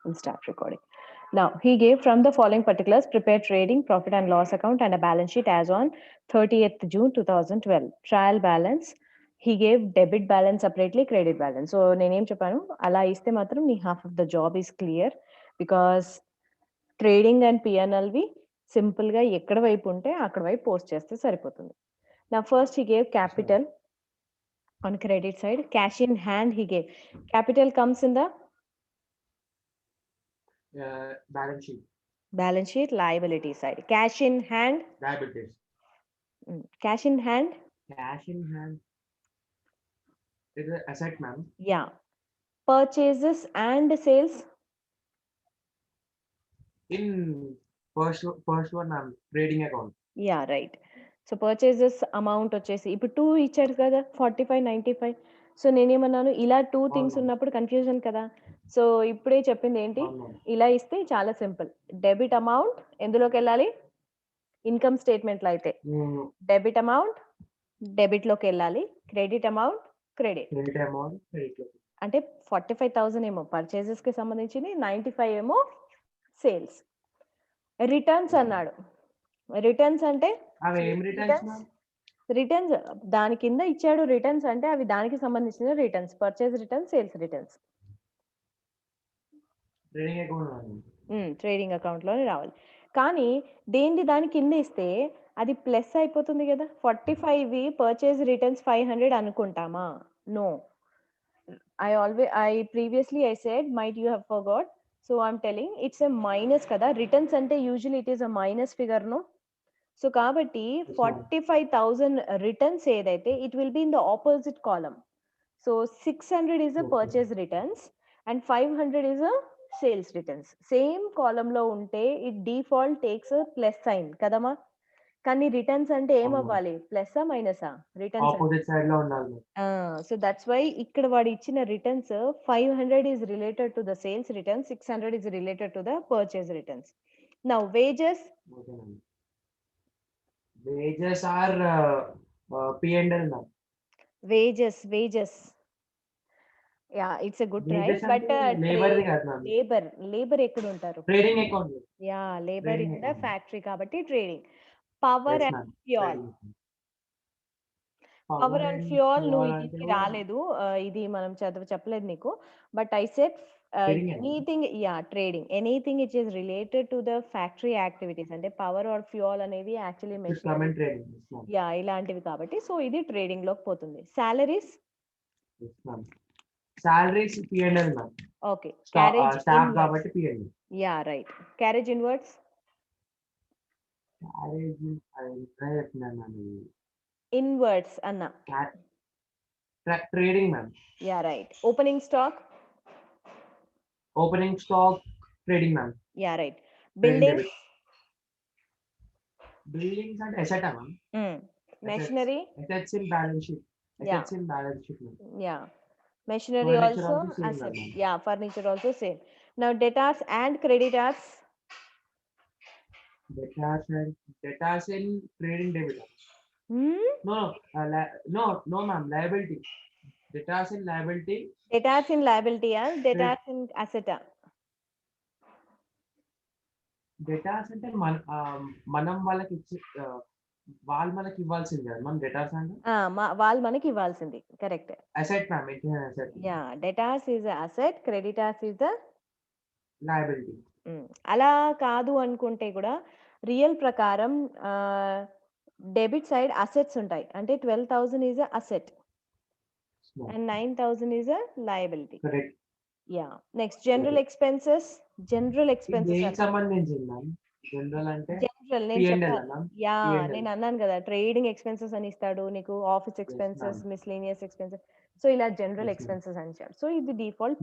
We'll start recording. Now, he gave from the following particulars: prepared trading, profit and loss account, and a balance sheet as on 30th June 2012. Trial balance. He gave debit balance separately, credit balance. So, నేనేం చెప్పాను అలా ఇస్తే మాత్రం నీ half of the job is clear, because trading and పిఎన్ఎల్వి సింపుల్గా ఎక్కడ వైపు ఉంటే అక్కడ వైపు పోస్ట్ చేస్తే సరిపోతుంది. నా first he gave capital on credit side. Cash in hand he gave. Capital comes in the balance sheet, liability side. Cash in hand, liabilities. Cash in hand It is an asset, ma'am. Yeah. Purchases and sales In first one, ma'am, trading account. Yeah, right. So purchases amount వచ్చేసి ఇప్పుడు 2 ఇచ్చాడు కదా, 45, 95. So నేనేమన్నాను, ఇలా 2 things అవును. ఉన్నప్పుడు confusion కదా. So ఇప్పుడే చెప్పింది ఏంటి, అవును. ఇలా ఇస్తే చాలా సింపుల్. డెబిట్ అమౌంట్ ఎందులోకి వెళ్ళాలి, ఇన్కమ్ స్టేట్మెంట్ లో అయితే డెబిట్ అమౌంట్ డెబిట్ లోకి వెళ్ళాలి, credit amount credit. Credit amount credit. అంటే 45,000 ఏమో పర్చేజెస్ కి సంబంధించింది, 95 ఏమో సేల్స్. రిటర్న్స్ అన్నాడు. రిటర్న్స్ అంటే అవి ఏం రిటర్న్స్, మ్యామ్? రిటర్న్స్ దాని కింద ఇచ్చాడు. రిటర్న్స్ అంటే అవి దానికి సంబంధించిన returns, purchase returns, sales returns. Trading account trading account లోనే రావాలి. కానీ దేని దాని కింద ఇస్తే అది ప్లస్ అయిపోతుంది కదా. 45 పర్చేజ్ రిటర్న్స్ 500 అనుకుంటామా? No. I previously I said, might you have forgot, so I'm telling it's a minus కదా. రిటర్న్స్ అంటే usually it is a minus figure, no? So కాబట్టి 45,000 రిటర్న్స్ ఏదైతే ఇట్ విల్ be in the opposite column. So 600 is a purchase returns and 500 is a sales returns. Same column లో ఉంటే it default takes plus sign కదమ్మా. కానీ returns అంటే ఏం అవ్వాలి, ప్లస్సా మైనసా? రిటర్న్స్ ఆపోజిట్ సైడ్ లో ఉండాలి. సో దట్స్ వై ఇక్కడ వాడు ఇచ్చిన returns 500 is related to the sales returns, 600 is related to the purchase returns. Now wages are P&L, ma'am. wages yeah, it's a good try, but labor ఎక్కడ ఉంటారు? Trading account. Yeah, labour in the factory కాబట్టి trading. Power and fuel. Power and fuel నువ్వు ఇది రాలేదు, ఇది మనం చెప్పలేదు నీకు. But I said anything, yeah trading, anything it is related to the factory activities. అంటే పవర్ ఆర్ ఫ్యూయల్ అనేది యాక్చువల్లీ మెషిన్, యా ఇలాంటివి కాబట్టి. సో ఇది ట్రేడింగ్ లోకి పోతుంది. Salaries P&L, ma'am. Okay. Carriage staff కాబట్టి P&L. Yeah right. Carriage inwards inwards అన్న trading, ma'am. Yeah right. Opening stock trading, ma'am. Yeah right. Buildings అంటే asset, ma'am. Machinery assets in balance sheet. Yeah. Machinery also asset. Yeah, furniture also same. Now debtors and creditors. Debtors in trading debit. No, ma'am. Liability. Debtors in liability. Debtors in liability and debtors in asset. Debtors అంటే మనం వాళ్ళకి వాళ్ళు మనకి ఇవ్వాల్సింది కదా మనం datas అంటే. వాళ్ళు మనకి ఇవ్వాల్సింది, correct. Asset, ma'am. It is asset. Yeah, debtors is asset, creditors is the liability. అలా కాదు అనుకుంటే కూడా రియల్ ప్రకారం డెబిట్ సైడ్ అసెట్స్ ఉంటాయి. అంటే 12,000 is a asset and 9,000 is a liability. Correct. Yeah. Next general expenses. సంబంధించింది మ్యామ్. జనరల్ అంటే నేను అన్నాను కదా, ట్రేడింగ్ ఎక్స్పెన్సెస్ అని ఇస్తాడు నీకు, office expenses, miscellaneous expenses. So ఇలా జనరల్ ఎక్స్పెన్సెస్ అని ఇచ్చాడు. సో ఇది డిఫాల్ట్.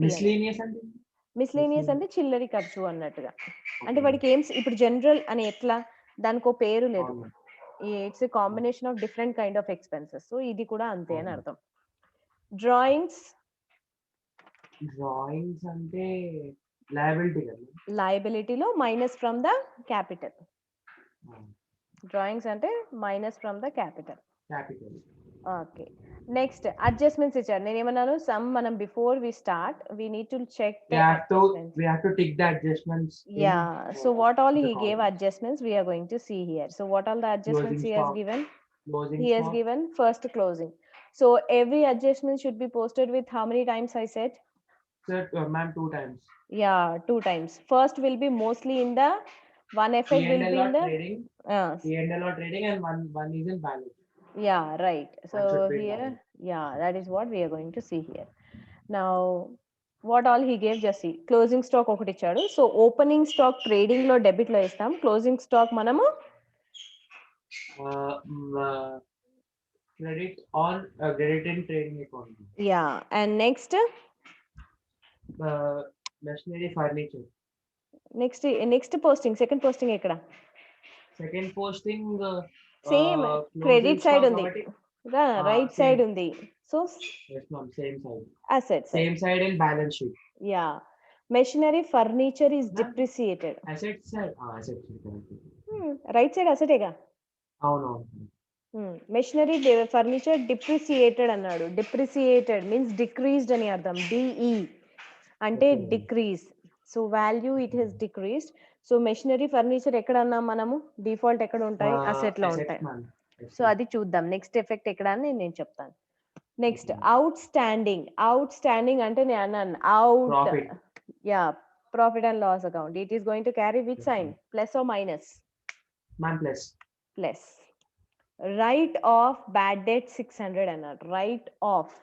మిస్లేనియస్ అంటే చిల్లరి ఖర్చు అన్నట్టుగా. అంటే వాడికి ఏం, ఇప్పుడు జనరల్ అని ఎట్లా, దానికి పేరు లేదు. It's a combination of different kind of expenses. So ఇది కూడా అంతే అని అర్థం. డ్రాయింగ్స్ అంటే లయబిలిటీ కదా. లయబిలిటీలో minus from the capital. Drawings అంటే minus from the capital. Okay. Next adjustments ఇచ్చాడు. నేనేమన్నాను సమ్ మనం before we start we need to check the adjustments. we have to tick the adjustments in Yeah. So what all the he gave column. adjustments we are going to see here. So what all the adjustments Closing he has stock, given? closing He has stock. given first closing. So every adjustment should be posted with how many times I said? Sir, ma'am, 2 times. Yeah, 2 times. First will be mostly in the one effect will P&L be in or the trading, P&L or trading, and one is in balance. yeah, right. One should So be in here, balance. yeah, that is what we are going to see here. Now, what all he gave just see. Closing stock ఒకటి ఇచ్చాడు. So opening stock trading లో debit లో ఇస్తాం. Closing stock మనము Uh, mm, uh, credit on credit in trading account. yeah, and next Machinery, furniture. next posting, second posting ఎక్కడ? Second posting, same closing credit side stock ఉంది. కాబట్టి right same. Side ఉంది. So Yes, ma'am, same side. asset side. Same side in balance sheet. Yeah. Machinery furniture is Ma'am, depreciated. Asset side. Asset side. Correct. Right side అసెటేగా. అవునవును. Machinery furniture డిప్రిసియేటెడ్ అన్నాడు. డిప్రిసియేటెడ్ means decreased అని అర్థం. DE అంటే Okay. Decrease. So value it has decreased. So machinery furniture ఎక్కడ అన్నాం మనము? Default ఎక్కడ ఉంటాయి? అసెట్ లో Assets, ఉంటాయి. ma'am. సో అది చూద్దాం. నెక్స్ట్ ఎఫెక్ట్ ఎక్కడ అని నేను చెప్తాను. Next Okay. Outstanding. Outstanding అంటే నేను అన్నాను out Profit. Yeah profit and loss account. It is going to carry which Yes, sign? Plus or minus? Ma'am, plus. Plus. Write off bad debt 600 అన్నాడు. Write off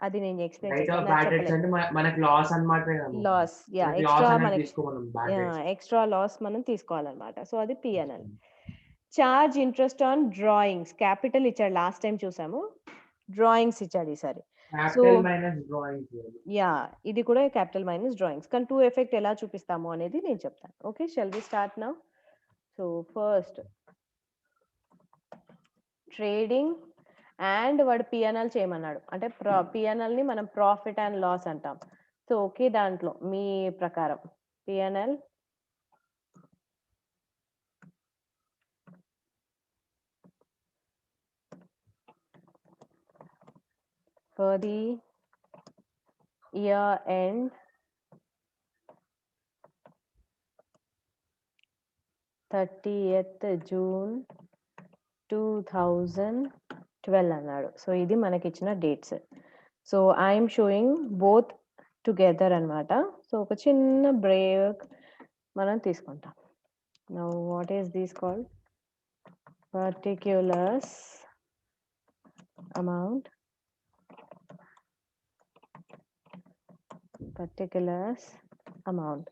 అది నేను explain Right of చేస్తాను. bad debts అంటే మనకి loss అన్నమాట కదా. Loss yeah మనకి extra loss అనేది మనకి తీసుకోమన్నాం bad debts. ఎక్స్ట్రా లాస్ మనం తీసుకోవాలన్నమాట. సో అది PNL. Charge interest on drawings. Capital ఇచ్చాడు లాస్ట్ టైం చూసాము. డ్రాయింగ్స్ ఇచ్చాడు ఈసారి. Capital minus drawings. యా ఇది కూడా క్యాపిటల్ మైనస్ డ్రాయింగ్స్. కానీ టూ ఎఫెక్ట్ ఎలా చూపిస్తాము అనేది నేను చెప్తాను. Okay, shall we start now. So first trading and వాడు పిఎన్ఎల్ చేయమన్నాడు. అంటే పిఎన్ఎల్ ని మనం ప్రాఫిట్ అండ్ లాస్ అంటాం. సో ఓకే, దాంట్లో మీ ప్రకారం PNL for the year end 30th June 2012 అన్నాడు. సో ఇది మనకి ఇచ్చిన dates. So I'm showing both together అన్నమాట. సో ఒక చిన్న బ్రేక్ మనం తీసుకుంటాం. Now what is this called? particulars amount, particulars amount.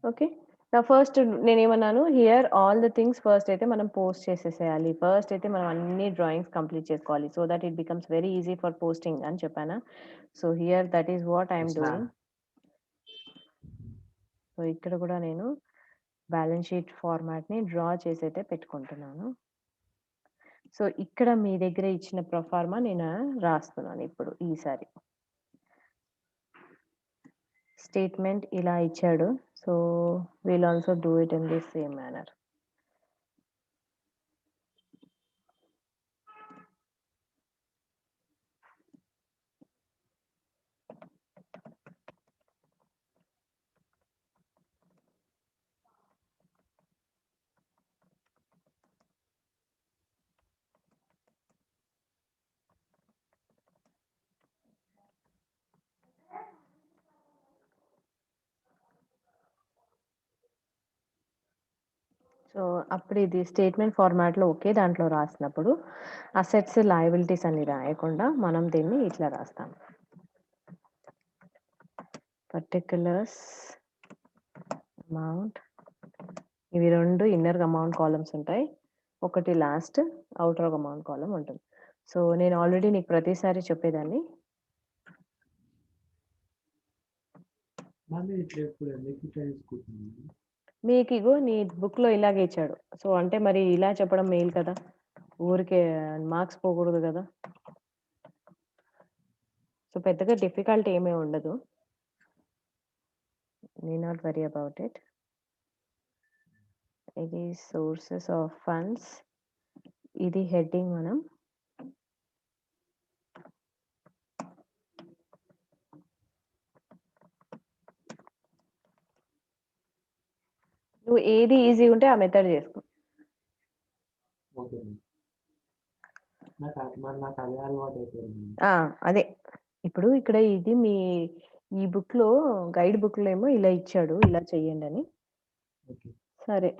Okay, నా ఫస్ట్ నేనేమన్నాను here all the things first అయితే మనం పోస్ట్ చేసేసేయాలి. ఫస్ట్ అయితే మనం అన్ని డ్రాయింగ్స్ కంప్లీట్ చేసుకోవాలి. So that it becomes very easy for posting అని చెప్పాను. So here that is what I'm Yes, doing. ma'am. So ఇక్కడ కూడా నేను బ్యాలెన్స్ షీట్ ఫార్మాట్ ని డ్రా చేసి అయితే పెట్టుకుంటున్నాను. సో ఇక్కడ మీ దగ్గర ఇచ్చిన ప్రొఫార్మా నేను రాస్తున్నాను ఇప్పుడు ఈసారి. స్టేట్మెంట్ ఇలా ఇచ్చాడు. So will also do it in this same manner. So అప్పుడు ఇది స్టేట్మెంట్ ఫార్మాట్లో ఓకే దాంట్లో రాసినప్పుడు అసెట్స్ లయబిలిటీస్ అని రాయకుండా మనం దీన్ని ఇట్లా రాస్తాం. Particulars amount. ఇవి రెండు ఇన్నర్ అమౌంట్ కాలమ్స్ ఉంటాయి, ఒకటి లాస్ట్ అవుటర్ అమౌంట్ కాలం ఉంటుంది. సో నేను ఆల్రెడీ నీకు ప్రతిసారి చెప్పేదాన్ని మీకు ఇగో నీ బుక్ లో ఇలాగే ఇచ్చాడు. సో అంటే మరి ఇలా చెప్పడం మేలు కదా, ఊరికే మార్క్స్ పోకూడదు కదా. సో పెద్దగా డిఫికల్ట్ ఏమీ ఉండదు. need not worry about it. ఇది సోర్సెస్ ఆఫ్ ఫండ్స్, ఇది హెడ్డింగ్ మనం నువ్వు ఏది ఈజీ ఉంటే ఆ మెథడ్ చేసుకో. ఓకే నాకు అదే అలవాటు అయిపోయింది. అదే ఇప్పుడు ఇక్కడ ఇది మీ ఈ బుక్‌లో గైడ్ బుక్‌లో ఏమో ఇలా ఇచ్చాడు. ఇలా చెయ్యండని. ఓకే. సరే.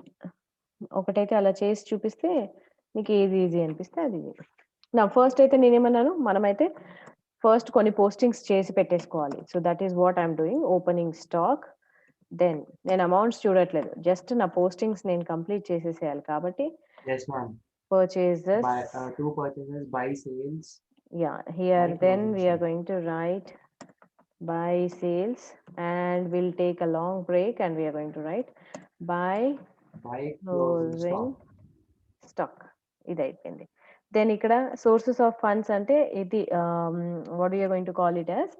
ఒకటైతే అలా చేసి చూపిస్తే నీకు ఏది ఈజీ అనిపిస్తే అది చెయ్. ఫస్ట్ అయితే నేనేమన్నాను, మనమైతే ఫస్ట్ కొన్ని పోస్టింగ్స్ చేసి పెట్టేసుకోవాలి. So, that is what I'm doing. Opening stock. Then నేను అమౌంట్స్ చూడట్లేదు. జస్ట్ నా పోస్టింగ్స్ నేను కంప్లీట్ చేసేసేయాలి కాబట్టి Yes, ma'am. Purchases. Buy 2 purchases, buy sales. Yeah, here Buy then closing we are sales. going to write buy sales and we'll take a long break and we are going to write buy Buy closing closing stock. Stock. ఇది అయిపోయింది. Then ఇక్కడ sources of funds అంటే ఇది what you are going to call it as,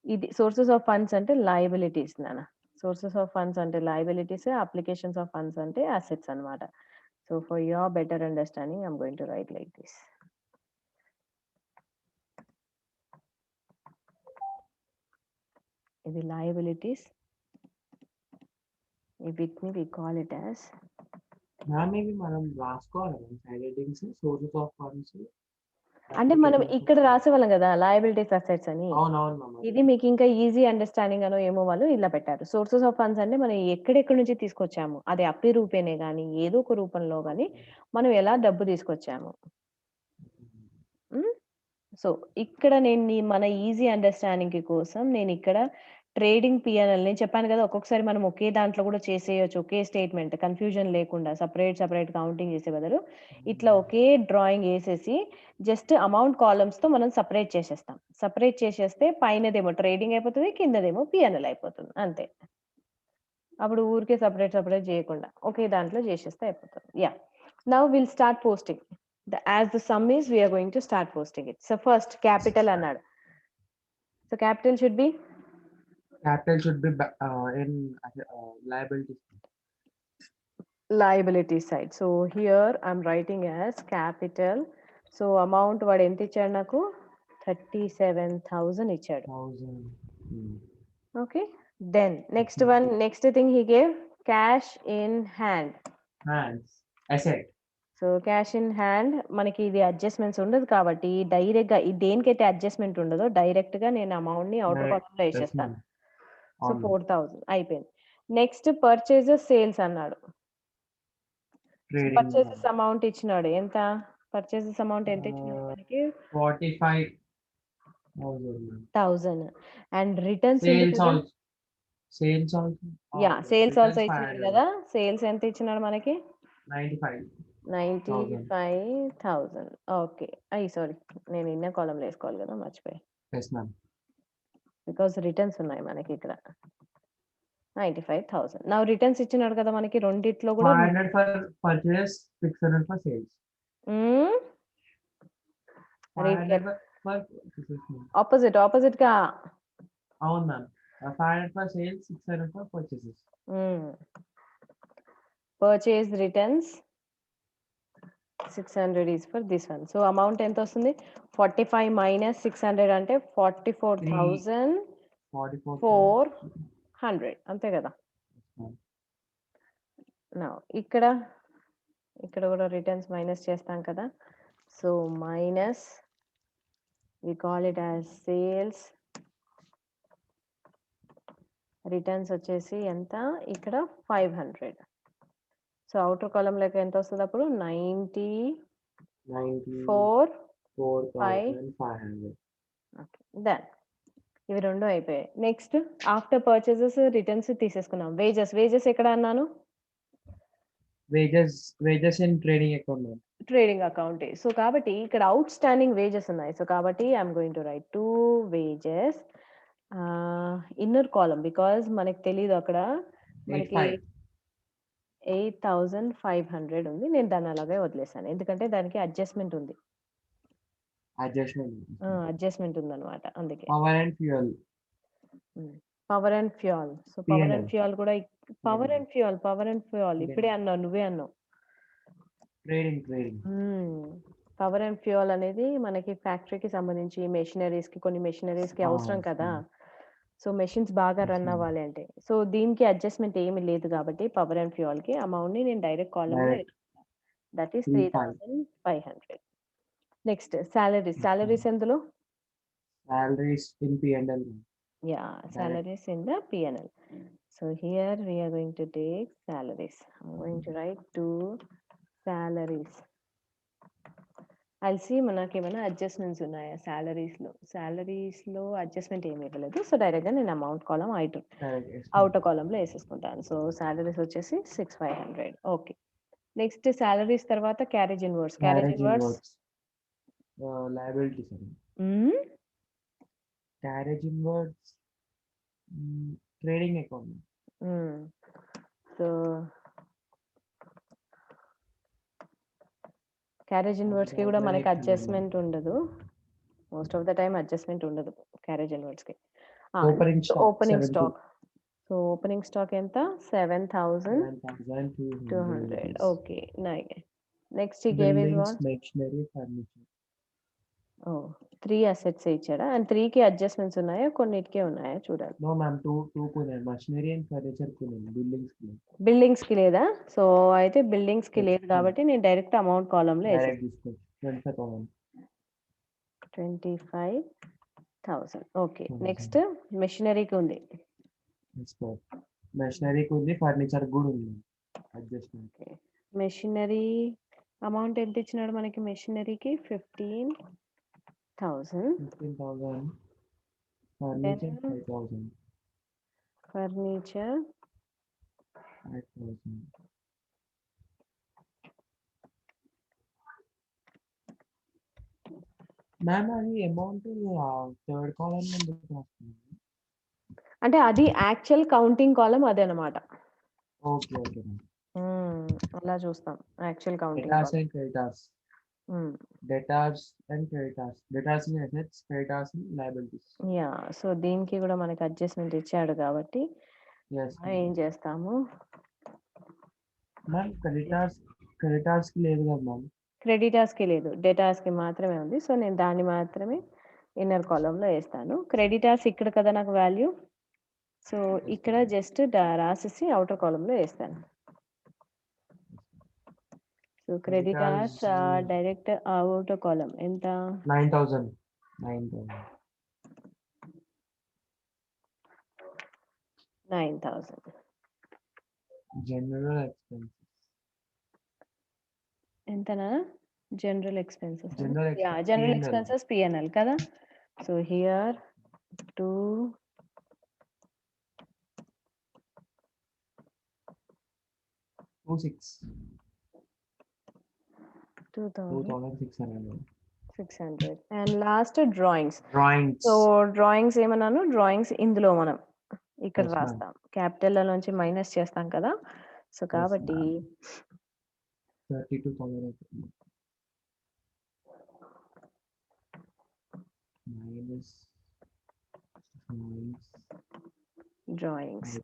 ఇది sources of funds అంటే liabilities నాన్న. Sources of funds అంటే liabilities, applications of funds అంటే అసెట్స్ అన్నమాట. So for your better understanding I'm going to write like this. ఇది liabilities, వీటిని we call it as. Ma'am ఇవి మనం రాసుకోవాలి side headings, sources of funds. అంటే మనం ఇక్కడ రాసేవాళ్ళం కదా లయబిలిటీస్ అసెట్స్ అని. అవునవును మ్యామ్. ఇది మీకు ఇంకా ఈజీ అండర్స్టాండింగ్ అనో ఏమో వాళ్ళు ఇలా పెట్టారు. సోర్సెస్ ఆఫ్ ఫండ్స్ అంటే మనం ఎక్కడెక్కడి నుంచి తీసుకొచ్చాము, అది అప్పి రూపేనే గానీ ఏదో ఒక రూపంలో గానీ మనం ఎలా డబ్బు తీసుకొచ్చాము. సో ఇక్కడ నేను మన ఈజీ అండర్స్టాండింగ్ కోసం నేను ఇక్కడ ట్రేడింగ్ పిఎన్ఎల్ నేను చెప్పాను కదా, ఒక్కొక్కసారి మనం ఒకే దాంట్లో కూడా చేసేయచ్చు, ఒకే స్టేట్మెంట్ కన్ఫ్యూజన్ లేకుండా సపరేట్ కౌంటింగ్ చేసే బదులు ఇట్లా ఒకే డ్రాయింగ్ వేసేసి జస్ట్ అమౌంట్ కాలమ్స్ తో మనం సపరేట్ చేసేస్తాం. సపరేట్ చేసేస్తే పైనదేమో ట్రేడింగ్ అయిపోతుంది, కిందదేమో పిఎన్ఎల్ అయిపోతుంది అంతే. అప్పుడు ఊరికే సపరేట్ చేయకుండా ఒకే దాంట్లో చేసేస్తే అయిపోతుంది. Yeah, now will start posting. As the sum is, we are going to start posting it. So first capital అన్నాడు. So capital should be in liability side. So here I'm writing as capital. So amount వాడు ఎంత ఇచ్చాడు నాకు 37,000 ఇచ్చాడు. 1000. Okay, then next thing he gave cash in hand. Hands asset. So cash in hand మనకి ఇది adjustments ఉండదు కాబట్టి direct గా దేనికైతే అడ్జస్ట్మెంట్ ఉండదో డైరెక్ట్ గా నేను అమౌంట్ ని అవుటర్ కాలంలో వేసేస్తాను. సో 4,000 అయిపోయింది. నెక్స్ట్ పర్చేజెస్ సేల్స్ అన్నాడు. పర్చేజెస్ అమౌంట్ ఇచ్చినాడు ఎంత, పర్చేజెస్ అమౌంట్ ఎంత ఇచ్చినాడు మనకి 45,000 అండ్ రిటర్న్స్ సేల్స్ ఆల్సో ఇచ్చినాడు కదా. సేల్స్ ఎంత ఇచ్చినాడు మనకి 95,000. ఓకే, సారీ నేను ఇన్న కాలంలో వేసుకోవాలి కదా, మర్చిపోయి. బికాస్ రిటర్న్స్ ఉన్నాయి మనకి ఇక్కడ 95,000. నా రిటర్న్స్ ఇచ్చినాడు కదా మనకి రెండిట్లో కూడా. 500 for purchase, 600 for sales. Opposite గా అవును ma'am. 500 for sales, 600 for purchases. Purchase returns 600 is for this one. So amount ఎంత వస్తుంది 45 minus 600 అంటే 44,400 అంతే కదా. Now ఇక్కడ కూడా రిటర్న్స్ మైనస్ చేస్తాం కదా. So minus we call it as sales. Returns వచ్చేసి ఎంత ఇక్కడ 500. సో అవుటర్ కాలం లెక్క ఎంత వస్తుంది అప్పుడు 94,500. Okay, done. ఇవి రెండు అయిపోయాయి. నెక్స్ట్ ఆఫ్టర్ పర్చేసెస్ రిటర్న్స్ తీసేసుకున్నాం. వేజెస్ ఎక్కడ అన్నాను, wages in trading account. So కాబట్టి ఇక్కడ అవుట్ స్టాండింగ్ వేజెస్ ఉన్నాయి. సో కాబట్టి I'm going to write 2 wages inner column because మనకి తెలియదు అక్కడ మనకి 8,500 ఉంది. నేను దాన్ని అలాగే వదిలేసాను ఎందుకంటే దానికి అడ్జస్ట్మెంట్ ఉంది. అడ్జస్ట్మెంట్ ఉందన్నమాట, అందుకే. Power and fuel. So power and fuel కూడా పవర్ అండ్ ఫ్యూయల్ ఇప్పుడే అన్నావు, నువ్వే అన్నావు. పవర్ అండ్ ఫ్యూయల్ అనేది మనకి ఫ్యాక్టరీకి సంబంధించి మెషినరీస్ కి, కొన్ని మెషినరీస్ కి అవసరం కదా. సో మెషిన్స్ బాగా Yes, రన్ ma'am. అవ్వాలి అంటే. సో దీనికి అడ్జస్ట్‌మెంట్ ఏమి లేదు కాబట్టి పవర్ అండ్ ఫ్యూయల్‌కి అమౌంట్‌ని నేను డైరెక్ట్ కాలమ్‌లో Direct that is 35. 3,500. Next salaries. Salaries ఎందులో? Salaries in P&L. Yeah, Direct. salaries in the P&L. So here we are going to take salaries. I'm going to write 2 salaries. I'll see మనకేమైనా adjustments ఉన్నాయా సాలరీస్‌లో. సాలరీస్‌లో adjustment ఏమి ఇవ్వలేదు. So డైరెక్ట్‌గా నేను amount column Direct. Yes, ma'am. Outer కాలమ్‌లో ఏసేసుకుంటాను. So salaries వచ్చేసి 6,500. Okay. Next salaries తర్వాత carriage inverse. Carriage Carriage inverse inwards. Liability, sir. హ్మ్. Carriage inwards. Trading account. హ్మ్. సో క్యారేజ్ ఇన్వర్స్‌కి కూడా మనకి అడ్జస్ట్‌మెంట్ ఉండదు. Most of the time adjustment ఉండదు carriage ఇన్వర్స్‌కి. Opening stock. Opening 72. Stock. So opening stock ఎంత? 7,200. 7,200. Okay. Next he gave is Buildings, what? machinery, furniture. Oh! 3 assets ఇచ్చాడా? And 3కి adjustments ఉన్నాయా? కొన్నిటికే ఉన్నాయా చూడాలి. No, ma'am. Two kunen. Machinery and furniture kunen. Buildings kunen. బిల్డింగ్స్‌కి లేదా? So అయితే బిల్డింగ్స్‌కి Yes, లేదు ma'am. కాబట్టి నేను డైరెక్ట్ అమౌంట్ కాలమ్‌లో Direct discount. 25,000. 25,000. ఓకే. 2000. నెక్స్ట్ మెషినరీకి ఉంది. Yes, sir. Machinery kundi, furniture good undi. Adjustment. Okay. Machinery amount ఎంత ఇచ్చినాడు మనకి మెషినరీకి? 15,000. 15,000. Furniture, Then 5,000. ఫర్నిచర్ 5,000. మ్యామ్ అది అమౌంట్ థర్డ్ కాలమ్ ఎందుకు రాస్తుంది? అంటే అది యాక్చువల్ కౌంటింగ్ కాలమ్ అదనమాట. ఓకే ఓకే అలా చూస్తాం. Actual counting debtors column. And creditors. Debtors and creditors. Debtors in assets, creditors in liabilities. Yeah! So దీనికి కూడా మనకి అడ్జస్ట్‌మెంట్ ఇచ్చాడు కాబట్టి yes ఏం చేస్తాము? మ్యామ్ క్రెడిటార్స్ కి లేదు కదా మ్యామ్. క్రెడిటార్స్‌కి లేదు. డెటార్స్‌కి మాత్రమే ఉంది. సో నేను దాన్ని మాత్రమే ఇన్నర్ కాలమ్‌లో ఏస్తాను. క్రెడిటార్స్ ఇక్కడ కదా నాకు వాల్యూ. సో ఇక్కడ జస్ట్ రాసేసి ఔటర్ కాలమ్‌లో ఏస్తాను. So creditors direct outer column ఎంత? 9,000. 9,000. జనరల్ ఎక్స్పెన్సెస్ ఎంతనా? General expenses. General yeah! General P&L. Expenses P&L కదా! So here 2 2,600. 2,600 and last drawings. Drawings. So drawings ఏమన్నాను? డ్రాయింగ్స్ ఇందులో మనం ఇక్కడ Yes, ma'am. రాస్తాం. క్యాపిటల్‌లో నుంచి మైనస్ చేస్తాం కదా! సో కాబట్టి 32,000 అవుతుంది. Minus drawings.